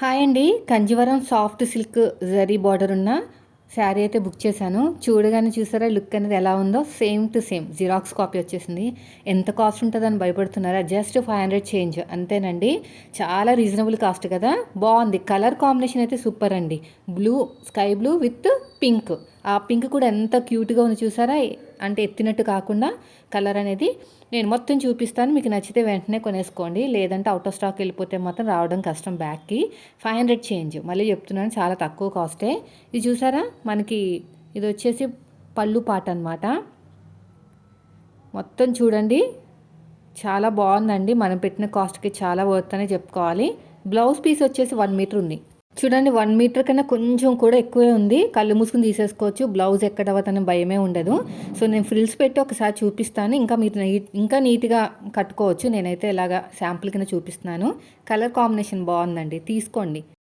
Hi అండి. Kanjeevaram soft silk zari border ఉన్న శారీ అయితే బుక్ చేశాను. చూడగానే చూసారా లుక్ అనేది ఎలా ఉందో, same to same xerox copy వచ్చేసింది. ఎంత కాస్ట్ ఉంటుందని భయపడుతున్నారా? జస్ట్ 500 చేంజ్ అంతేనండి. చాలా రీజనబుల్ కాస్ట్ కదా. బాగుంది. కలర్ కాంబినేషన్ అయితే సూపర్ అండి. Blue, sky blue with pink. ఆ పింక్ కూడా ఎంత క్యూట్గా ఉంది చూసారా. అంటే ఎత్తినట్టు కాకుండా కలర్ అనేది నేను మొత్తం చూపిస్తాను. మీకు నచ్చితే వెంటనే కొనేసుకోండి, లేదంటే అవుట్ ఆఫ్ స్టాక్ వెళ్ళిపోతే మాత్రం రావడం కష్టం. బ్యాక్కి 500 చేంజ్, మళ్ళీ చెప్తున్నాను, చాలా తక్కువ కాస్టే. ఇది చూసారా, మనకి ఇది వచ్చేసి పళ్ళు పాట అనమాట. మొత్తం చూడండి, చాలా బాగుందండి. మనం పెట్టిన కాస్ట్కి చాలా వర్త్ అనే చెప్పుకోవాలి. బ్లౌజ్ పీస్ వచ్చేసి 1 మీటర్ ఉంది. చూడండి, 1 మీటర్ కన్నా కొంచెం కూడా ఎక్కువే ఉంది. కళ్ళు మూసుకుని తీసేసుకోవచ్చు. బ్లౌజ్ ఎక్కడ అవ్వదనే భయమే ఉండదు. సో నేను ఫ్రిల్స్ పెట్టి ఒకసారి చూపిస్తాను. ఇంకా మీరు ఇంకా నీట్గా కట్టుకోవచ్చు. నేనైతే ఇలాగా శాంపుల్ కింద చూపిస్తున్నాను. కలర్ కాంబినేషన్ బాగుందండి, తీసుకోండి.